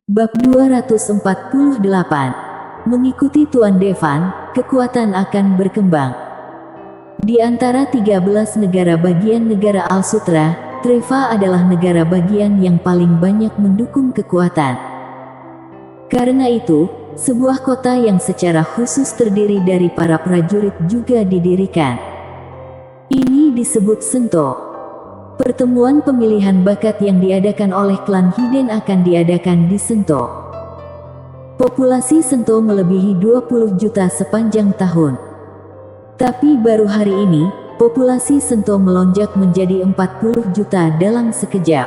Bab 248. Mengikuti Tuan Devan, kekuatan akan berkembang. Di antara 13 negara bagian negara Al-Sutra, Treva adalah negara bagian yang paling banyak mendukung kekuatan. Karena itu, sebuah kota yang secara khusus terdiri dari para prajurit juga didirikan. Ini disebut Sento. Pertemuan pemilihan bakat yang diadakan oleh klan Hiden akan diadakan di Sento. Populasi Sento melebihi 20 juta sepanjang tahun. Tapi baru hari ini, populasi Sento melonjak menjadi 40 juta dalam sekejap.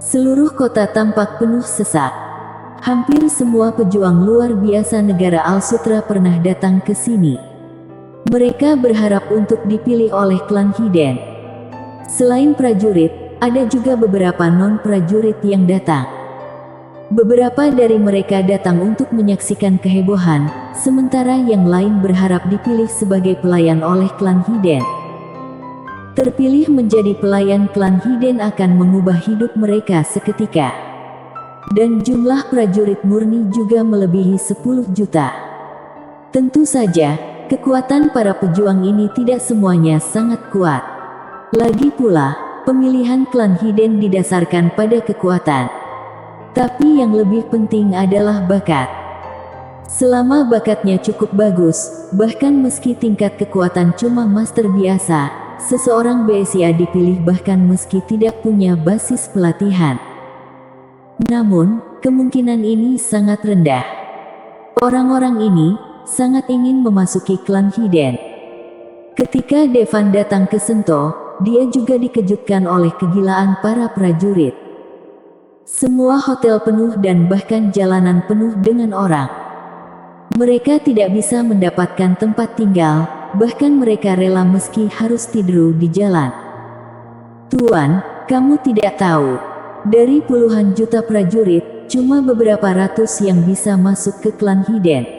Seluruh kota tampak penuh sesak. Hampir semua pejuang luar biasa negara Al-Sutra pernah datang ke sini. Mereka berharap untuk dipilih oleh klan Hiden. Selain prajurit, ada juga beberapa non-prajurit yang datang. Beberapa dari mereka datang untuk menyaksikan kehebohan, sementara yang lain berharap dipilih sebagai pelayan oleh klan Hiden. Terpilih menjadi pelayan klan Hiden akan mengubah hidup mereka seketika. Dan jumlah prajurit murni juga melebihi 10 juta. Tentu saja, kekuatan para pejuang ini tidak semuanya sangat kuat. Lagi pula, pemilihan klan Hiden didasarkan pada kekuatan. Tapi yang lebih penting adalah bakat. Selama bakatnya cukup bagus, bahkan meski tingkat kekuatan cuma master biasa, seseorang BSIA dipilih bahkan meski tidak punya basis pelatihan. Namun, kemungkinan ini sangat rendah. Orang-orang ini sangat ingin memasuki klan Hiden. Ketika Devan datang ke Sento, dia juga dikejutkan oleh kegilaan para prajurit. Semua hotel penuh dan bahkan jalanan penuh dengan orang. Mereka tidak bisa mendapatkan tempat tinggal, bahkan mereka rela meski harus tidur di jalan. Tuan, kamu tidak tahu. Dari puluhan juta prajurit, cuma beberapa ratus yang bisa masuk ke klan Hiden.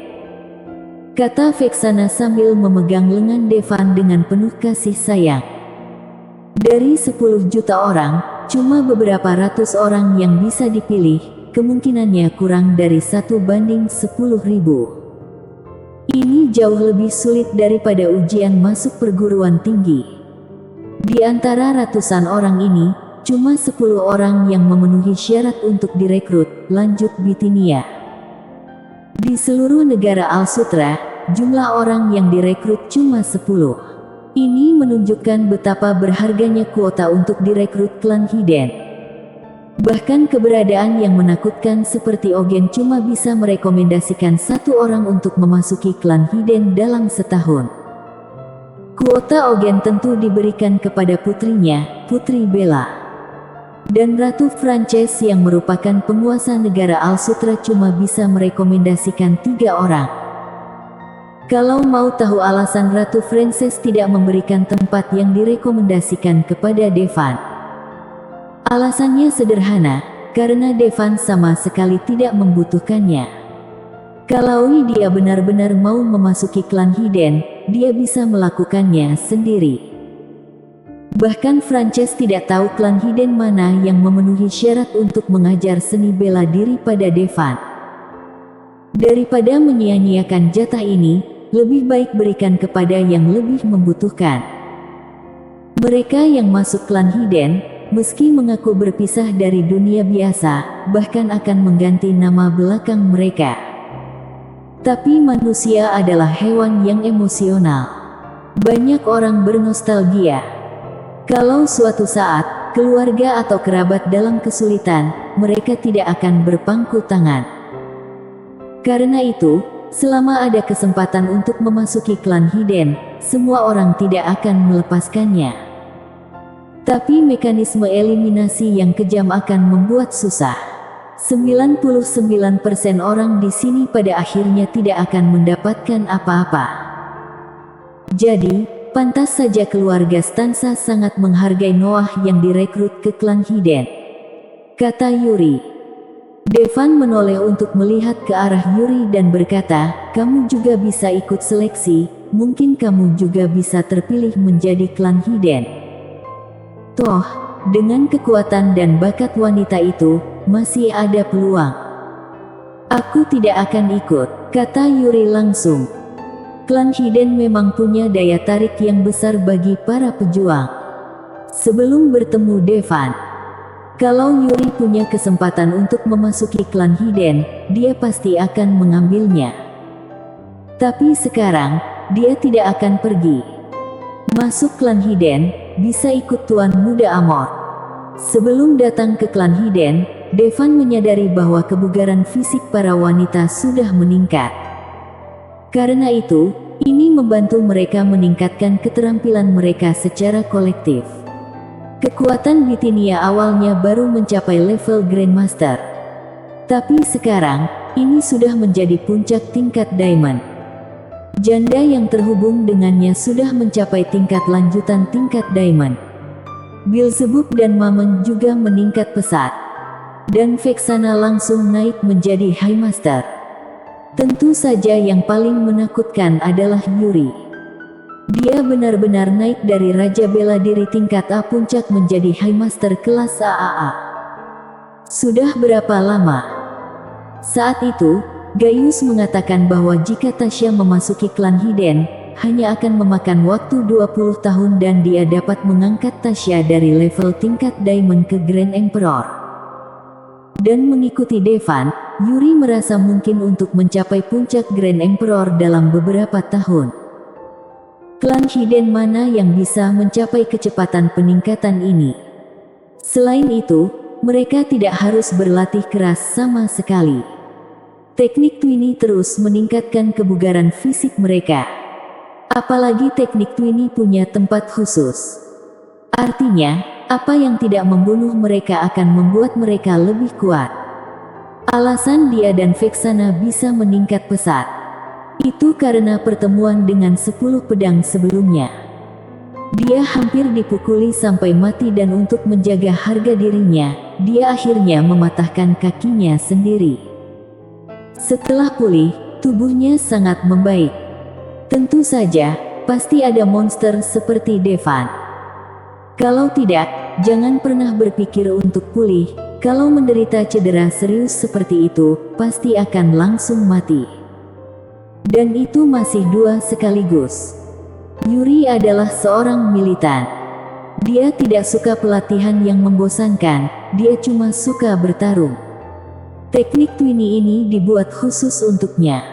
Kata Vexana sambil memegang lengan Devan dengan penuh kasih sayang. Dari 10 juta orang, cuma beberapa ratus orang yang bisa dipilih, kemungkinannya kurang dari 1:10.000. Ini jauh lebih sulit daripada ujian masuk perguruan tinggi. Di antara ratusan orang ini, cuma 10 orang yang memenuhi syarat untuk direkrut, lanjut Bitinia. Di seluruh negara Al-Sutra, jumlah orang yang direkrut cuma 10. Ini menunjukkan betapa berharganya kuota untuk direkrut klan Hiden. Bahkan keberadaan yang menakutkan seperti Ogen cuma bisa merekomendasikan satu orang untuk memasuki klan Hiden dalam setahun. Kuota Ogen tentu diberikan kepada putrinya, Putri Bella. Dan Ratu Frances yang merupakan penguasa negara Al-Sutra cuma bisa merekomendasikan 3 orang. Kalau mau tahu alasan Ratu Frances tidak memberikan tempat yang direkomendasikan kepada Devan. Alasannya sederhana, karena Devan sama sekali tidak membutuhkannya. Kalau dia benar-benar mau memasuki klan Hiden, dia bisa melakukannya sendiri. Bahkan Frances tidak tahu klan Hiden mana yang memenuhi syarat untuk mengajar seni bela diri pada Devan. Daripada menyia-nyiakan jatah ini, lebih baik berikan kepada yang lebih membutuhkan. Mereka yang masuk klan Hiden, meski mengaku berpisah dari dunia biasa, bahkan akan mengganti nama belakang mereka. Tapi manusia adalah hewan yang emosional. Banyak orang bernostalgia. Kalau suatu saat, keluarga atau kerabat dalam kesulitan, mereka tidak akan berpangku tangan. Karena itu, selama ada kesempatan untuk memasuki klan Hiden, semua orang tidak akan melepaskannya. Tapi mekanisme eliminasi yang kejam akan membuat susah. 99% orang di sini pada akhirnya tidak akan mendapatkan apa-apa. Jadi, pantas saja keluarga Stansa sangat menghargai Noah yang direkrut ke klan Hiden, kata Yuri. Devan menoleh untuk melihat ke arah Yuri dan berkata, kamu juga bisa ikut seleksi, mungkin kamu juga bisa terpilih menjadi klan Hiden. Toh, dengan kekuatan dan bakat wanita itu, masih ada peluang. Aku tidak akan ikut, kata Yuri langsung. Klan Hiden memang punya daya tarik yang besar bagi para pejuang. Sebelum bertemu Devan, kalau Yuri punya kesempatan untuk memasuki klan Hiden, dia pasti akan mengambilnya. Tapi sekarang, dia tidak akan pergi. Masuk klan Hiden, bisa ikut Tuan Muda Amor. Sebelum datang ke klan Hiden, Devan menyadari bahwa kebugaran fisik para wanita sudah meningkat. Karena itu, ini membantu mereka meningkatkan keterampilan mereka secara kolektif. Kekuatan Bitinia awalnya baru mencapai level Grandmaster. Tapi sekarang, ini sudah menjadi puncak tingkat Diamond. Janda yang terhubung dengannya sudah mencapai tingkat lanjutan tingkat Diamond. Beelzebub dan Mammon juga meningkat pesat. Dan Vexana langsung naik menjadi High Master. Tentu saja yang paling menakutkan adalah Yuri. Dia benar-benar naik dari Raja Bela Diri tingkat A puncak menjadi High Master kelas AAA. Sudah berapa lama? Saat itu, Gaius mengatakan bahwa jika Tasya memasuki klan Hiden, hanya akan memakan waktu 20 tahun dan dia dapat mengangkat Tasya dari level tingkat Diamond ke Grand Emperor. Dan mengikuti Devan, Yuri merasa mungkin untuk mencapai puncak Grand Emperor dalam beberapa tahun. Klan Hiden mana yang bisa mencapai kecepatan peningkatan ini? Selain itu, mereka tidak harus berlatih keras sama sekali. Teknik Twinny terus meningkatkan kebugaran fisik mereka. Apalagi teknik Twinny punya tempat khusus. Artinya, apa yang tidak membunuh mereka akan membuat mereka lebih kuat. Alasan dia dan Vexana bisa meningkat pesat, itu karena pertemuan dengan 10 pedang sebelumnya. Dia hampir dipukuli sampai mati dan untuk menjaga harga dirinya, dia akhirnya mematahkan kakinya sendiri. Setelah pulih, tubuhnya sangat membaik. Tentu saja, pasti ada monster seperti Devan. Kalau tidak, jangan pernah berpikir untuk pulih. Kalau menderita cedera serius seperti itu, pasti akan langsung mati. Dan itu masih 2 sekaligus. Yuri adalah seorang militan. Dia tidak suka pelatihan yang membosankan, dia cuma suka bertarung. Teknik Twinny ini dibuat khusus untuknya.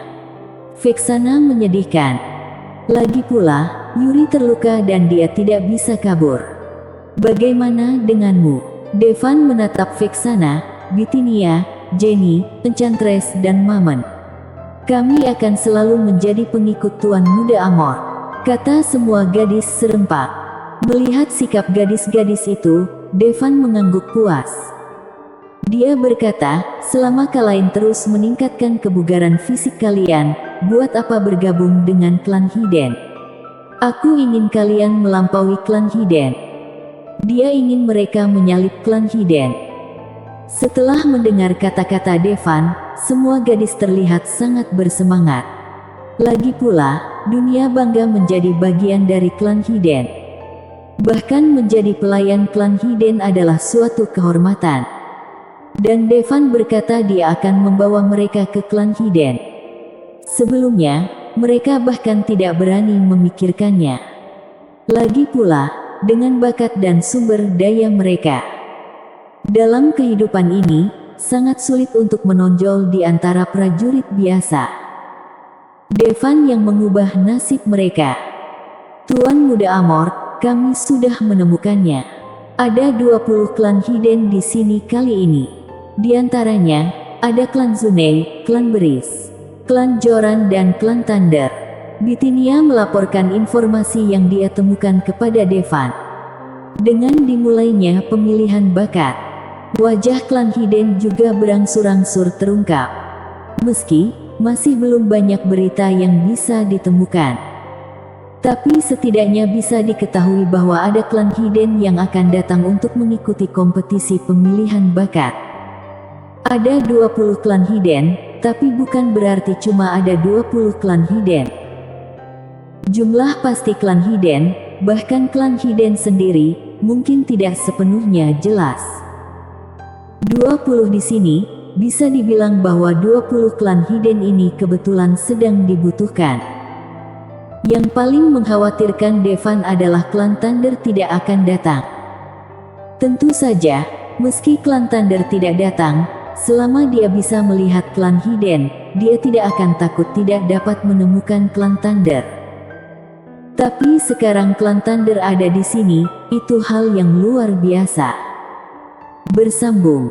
Vexana menyedihkan. Lagi pula, Yuri terluka dan dia tidak bisa kabur. Bagaimana denganmu? Devan menatap Vexana, Bitinia, Jenny, Enchantress dan Mammon. Kami akan selalu menjadi pengikut Tuan Muda Amor, kata semua gadis serempak. Melihat sikap gadis-gadis itu, Devan mengangguk puas. Dia berkata, selama kalian terus meningkatkan kebugaran fisik kalian, buat apa bergabung dengan klan Hiden? Aku ingin kalian melampaui klan Hiden. Dia ingin mereka menyalip klan Hiden. Setelah mendengar kata-kata Devan, semua gadis terlihat sangat bersemangat. Lagi pula, dunia bangga menjadi bagian dari klan Hiden. Bahkan menjadi pelayan klan Hiden adalah suatu kehormatan. Dan Devan berkata dia akan membawa mereka ke klan Hiden. Sebelumnya, mereka bahkan tidak berani memikirkannya. Lagi pula, dengan bakat dan sumber daya mereka, dalam kehidupan ini, sangat sulit untuk menonjol di antara prajurit biasa. Devan yang mengubah nasib mereka. Tuan Muda Amor, kami sudah menemukannya. Ada 20 klan Hiden di sini kali ini. Di antaranya, ada klan Zunei, klan Beris, klan Joran dan klan Thunder. Bitinia melaporkan informasi yang dia temukan kepada Devan. Dengan dimulainya pemilihan bakat, wajah klan Hiden juga berangsur-angsur terungkap. Meski, masih belum banyak berita yang bisa ditemukan. Tapi setidaknya bisa diketahui bahwa ada klan Hiden yang akan datang untuk mengikuti kompetisi pemilihan bakat. Ada 20 klan Hiden, tapi bukan berarti cuma ada 20 klan Hiden. Jumlah pasti klan Hiden, bahkan klan Hiden sendiri, mungkin tidak sepenuhnya jelas. 20 di sini, bisa dibilang bahwa 20 klan hidden ini kebetulan sedang dibutuhkan. Yang paling mengkhawatirkan Devan adalah klan Thunder tidak akan datang. Tentu saja, meski klan Thunder tidak datang, selama dia bisa melihat klan hidden, dia tidak akan takut tidak dapat menemukan klan Thunder. Tapi sekarang klan Thunder ada di sini, itu hal yang luar biasa. Bersambung.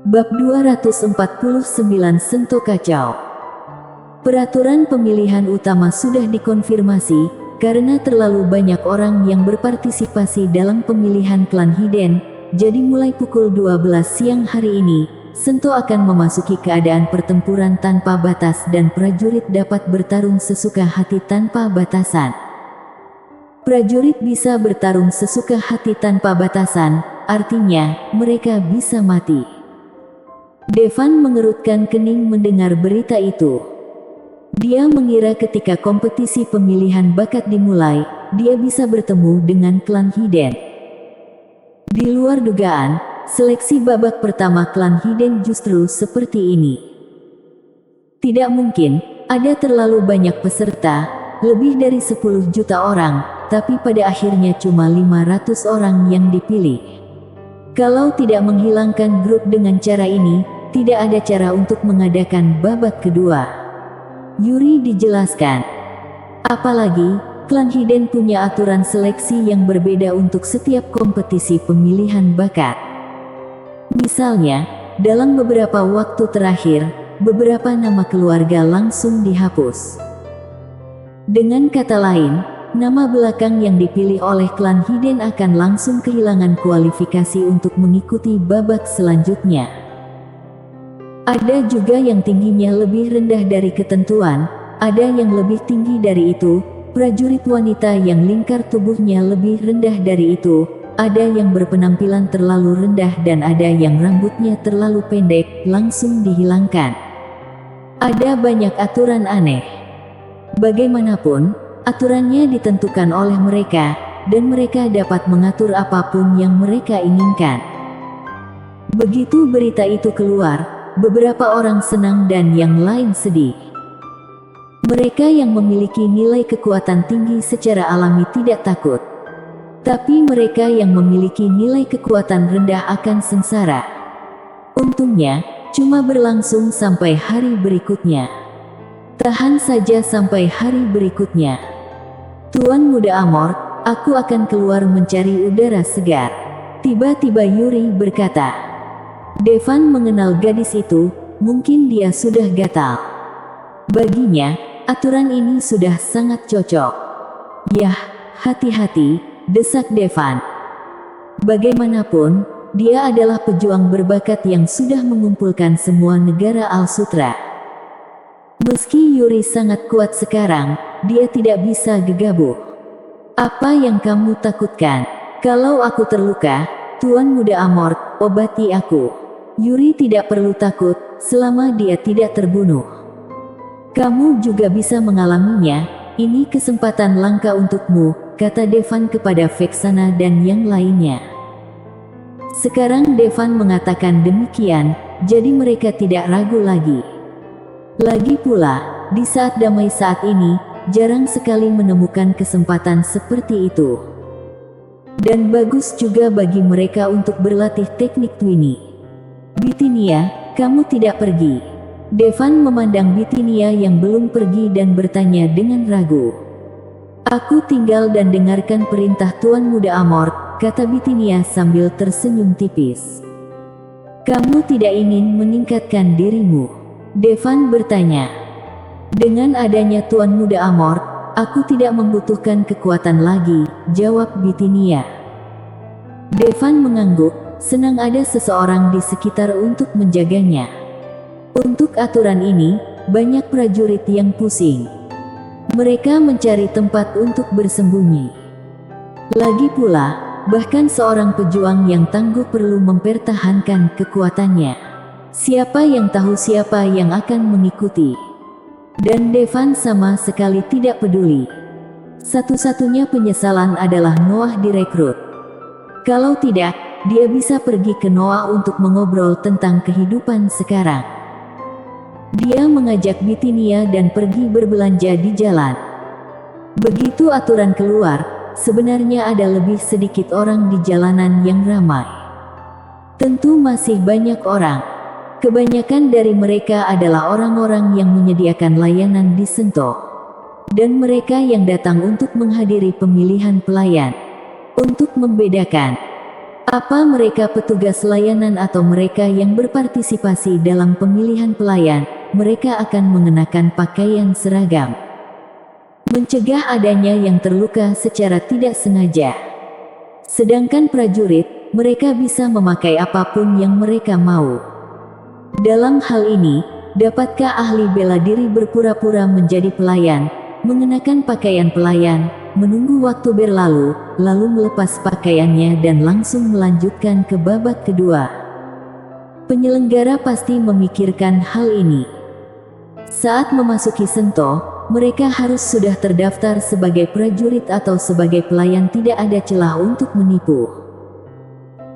Bab 249 Sento Kacau. Peraturan pemilihan utama sudah dikonfirmasi, karena terlalu banyak orang yang berpartisipasi dalam pemilihan klan hidden, jadi mulai pukul 12 siang hari ini, Sento akan memasuki keadaan pertempuran tanpa batas dan prajurit dapat bertarung sesuka hati tanpa batasan. Prajurit bisa bertarung sesuka hati tanpa batasan, artinya, mereka bisa mati. Devan mengerutkan kening mendengar berita itu. Dia mengira ketika kompetisi pemilihan bakat dimulai, dia bisa bertemu dengan klan hidden. Di luar dugaan, seleksi babak pertama klan hidden justru seperti ini. Tidak mungkin, ada terlalu banyak peserta, lebih dari 10 juta orang, tapi pada akhirnya cuma 500 orang yang dipilih. Kalau tidak menghilangkan grup dengan cara ini, tidak ada cara untuk mengadakan babak kedua. Yuri dijelaskan. Apalagi, klan hidden punya aturan seleksi yang berbeda untuk setiap kompetisi pemilihan bakat. Misalnya, dalam beberapa waktu terakhir, beberapa nama keluarga langsung dihapus. Dengan kata lain, nama belakang yang dipilih oleh klan hidden akan langsung kehilangan kualifikasi untuk mengikuti babak selanjutnya. Ada juga yang tingginya lebih rendah dari ketentuan, ada yang lebih tinggi dari itu, prajurit wanita yang lingkar tubuhnya lebih rendah dari itu, ada yang berpenampilan terlalu rendah dan ada yang rambutnya terlalu pendek, langsung dihilangkan. Ada banyak aturan aneh. Bagaimanapun, aturannya ditentukan oleh mereka, dan mereka dapat mengatur apapun yang mereka inginkan. Begitu berita itu keluar, beberapa orang senang dan yang lain sedih. Mereka yang memiliki nilai kekuatan tinggi secara alami tidak takut. Tapi mereka yang memiliki nilai kekuatan rendah akan sengsara. Untungnya, cuma berlangsung sampai hari berikutnya. Tahan saja sampai hari berikutnya. Tuan Muda Amor, aku akan keluar mencari udara segar. Tiba-tiba Yuri berkata. Devan mengenal gadis itu, mungkin dia sudah gatal. Baginya, aturan ini sudah sangat cocok. Yah, hati-hati, desak Devan. Bagaimanapun, dia adalah pejuang berbakat yang sudah mengumpulkan semua negara Al-Sutra. Meski Yuri sangat kuat sekarang, dia tidak bisa gegabah. Apa yang kamu takutkan? Kalau aku terluka, Tuan Muda Amor, obati aku. Yuri tidak perlu takut, selama dia tidak terbunuh. Kamu juga bisa mengalaminya, ini kesempatan langka untukmu, kata Devan kepada Vexana dan yang lainnya. Sekarang Devan mengatakan demikian, jadi mereka tidak ragu lagi. Lagi pula, di saat damai saat ini, jarang sekali menemukan kesempatan seperti itu. Dan bagus juga bagi mereka untuk berlatih teknik Twinny. Bitinia, kamu tidak pergi. Devan memandang Bitinia yang belum pergi dan bertanya dengan ragu. Aku tinggal dan dengarkan perintah Tuan Muda Amor, kata Bitinia sambil tersenyum tipis. Kamu tidak ingin meningkatkan dirimu? Devan bertanya. Dengan adanya Tuan Muda Amor, aku tidak membutuhkan kekuatan lagi, jawab Bitinia. Devan mengangguk. Senang ada seseorang di sekitar untuk menjaganya. Untuk aturan ini, banyak prajurit yang pusing. Mereka mencari tempat untuk bersembunyi. Lagi pula, bahkan seorang pejuang yang tangguh perlu mempertahankan kekuatannya. Siapa yang tahu siapa yang akan mengikuti? Dan Devan sama sekali tidak peduli. Satu-satunya penyesalan adalah Noah direkrut. Kalau tidak, dia bisa pergi ke Noah untuk mengobrol tentang kehidupan sekarang. Dia mengajak Bitinia dan pergi berbelanja di jalan. Begitu aturan keluar, sebenarnya ada lebih sedikit orang di jalanan yang ramai. Tentu masih banyak orang. Kebanyakan dari mereka adalah orang-orang yang menyediakan layanan di Sento. Dan mereka yang datang untuk menghadiri pemilihan pelayan. Untuk membedakan, apa mereka petugas layanan atau mereka yang berpartisipasi dalam pemilihan pelayan, mereka akan mengenakan pakaian seragam. Mencegah adanya yang terluka secara tidak sengaja. Sedangkan prajurit, mereka bisa memakai apapun yang mereka mau. Dalam hal ini, dapatkah ahli bela diri berpura-pura menjadi pelayan, mengenakan pakaian pelayan, menunggu waktu berlalu, lalu melepas pakaiannya dan langsung melanjutkan ke babak kedua? Penyelenggara pasti memikirkan hal ini. Saat memasuki Sento, mereka harus sudah terdaftar sebagai prajurit atau sebagai pelayan, tidak ada celah untuk menipu.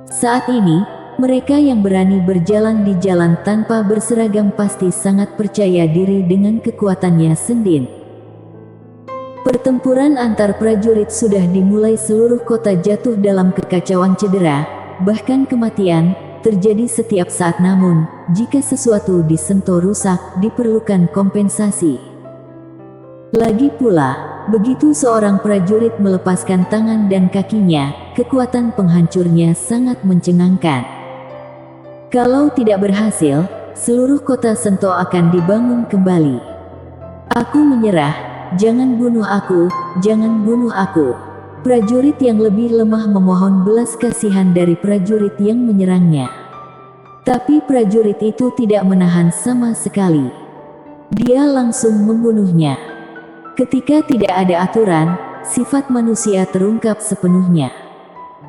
Saat ini, mereka yang berani berjalan di jalan tanpa berseragam pasti sangat percaya diri dengan kekuatannya sendiri. Pertempuran antar prajurit sudah dimulai, seluruh kota jatuh dalam kekacauan, cedera, bahkan kematian, terjadi setiap saat. Namun, jika sesuatu di Sento rusak, diperlukan kompensasi. Lagi pula, begitu seorang prajurit melepaskan tangan dan kakinya, kekuatan penghancurnya sangat mencengangkan. Kalau tidak berhasil, seluruh kota Sento akan dibangun kembali. Aku menyerah. Jangan bunuh aku, jangan bunuh aku. Prajurit yang lebih lemah memohon belas kasihan dari prajurit yang menyerangnya. Tapi prajurit itu tidak menahan sama sekali. Dia langsung membunuhnya. Ketika tidak ada aturan, sifat manusia terungkap sepenuhnya.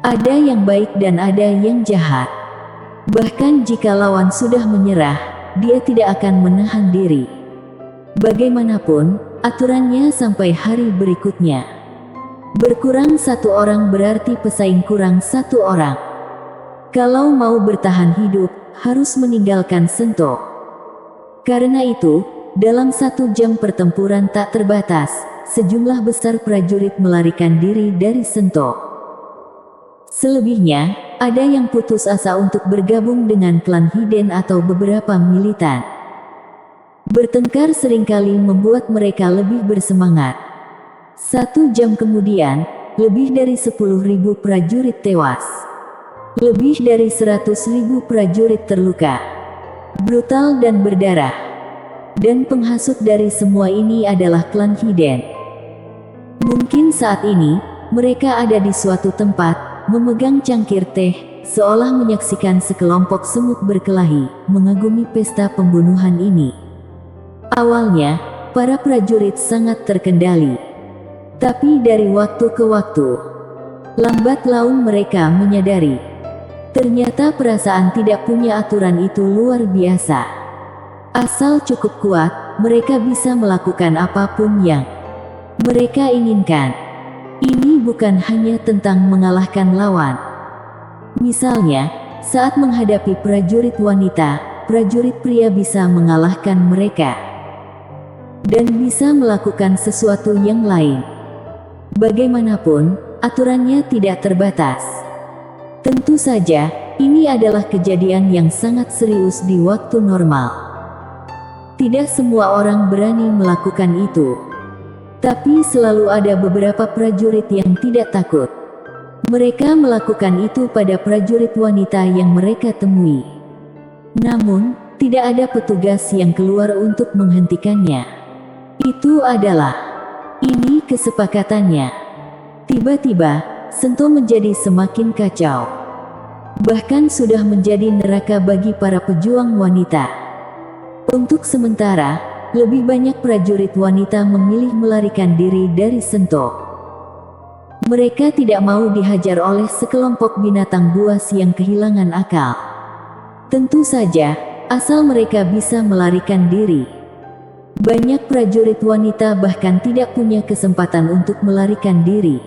Ada yang baik dan ada yang jahat. Bahkan jika lawan sudah menyerah, dia tidak akan menahan diri. Bagaimanapun, aturannya sampai hari berikutnya. Berkurang satu orang berarti pesaing kurang satu orang. Kalau mau bertahan hidup, harus meninggalkan Sento. Karena itu, dalam 1 jam pertempuran tak terbatas, sejumlah besar prajurit melarikan diri dari Sento. Selebihnya, ada yang putus asa untuk bergabung dengan klan Hiden atau beberapa militan. Bertengkar seringkali membuat mereka lebih bersemangat. 1 jam kemudian, lebih dari 10.000 prajurit tewas. Lebih dari 100.000 prajurit terluka. Brutal dan berdarah. Dan penghasut dari semua ini adalah klan Hiden. Mungkin saat ini, mereka ada di suatu tempat, memegang cangkir teh, seolah menyaksikan sekelompok semut berkelahi, mengagumi pesta pembunuhan ini. Awalnya, para prajurit sangat terkendali. Tapi dari waktu ke waktu, lambat laun mereka menyadari, ternyata perasaan tidak punya aturan itu luar biasa. Asal cukup kuat, mereka bisa melakukan apapun yang mereka inginkan. Ini bukan hanya tentang mengalahkan lawan. Misalnya, saat menghadapi prajurit wanita, prajurit pria bisa mengalahkan mereka. Dan bisa melakukan sesuatu yang lain. Bagaimanapun, aturannya tidak terbatas. Tentu saja, ini adalah kejadian yang sangat serius di waktu normal. Tidak semua orang berani melakukan itu. Tapi selalu ada beberapa prajurit yang tidak takut. Mereka melakukan itu pada prajurit wanita yang mereka temui. Namun, tidak ada petugas yang keluar untuk menghentikannya. Itu adalah ini kesepakatannya. Tiba-tiba, Sento menjadi semakin kacau. Bahkan sudah menjadi neraka bagi para pejuang wanita. Untuk sementara, lebih banyak prajurit wanita memilih melarikan diri dari Sento. Mereka tidak mau dihajar oleh sekelompok binatang buas yang kehilangan akal. Tentu saja, asal mereka bisa melarikan diri. Banyak prajurit wanita bahkan tidak punya kesempatan untuk melarikan diri.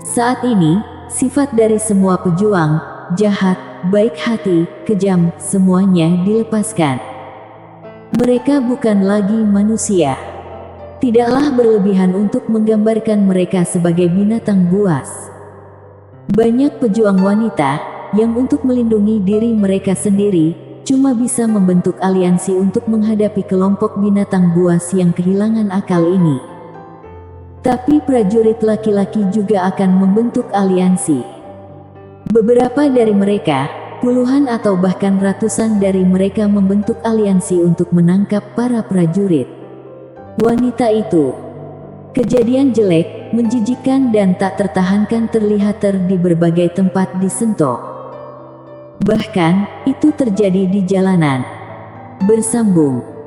Saat ini, sifat dari semua pejuang, jahat, baik hati, kejam, semuanya dilepaskan. Mereka bukan lagi manusia. Tidaklah berlebihan untuk menggambarkan mereka sebagai binatang buas. Banyak pejuang wanita yang untuk melindungi diri mereka sendiri cuma bisa membentuk aliansi untuk menghadapi kelompok binatang buas yang kehilangan akal ini. Tapi prajurit laki-laki juga akan membentuk aliansi. Beberapa dari mereka, puluhan atau bahkan ratusan dari mereka membentuk aliansi untuk menangkap para prajurit wanita itu. Kejadian jelek, menjijikkan dan tak tertahankan terlihat di berbagai tempat di Sento. Bahkan, itu terjadi di jalanan. Bersambung.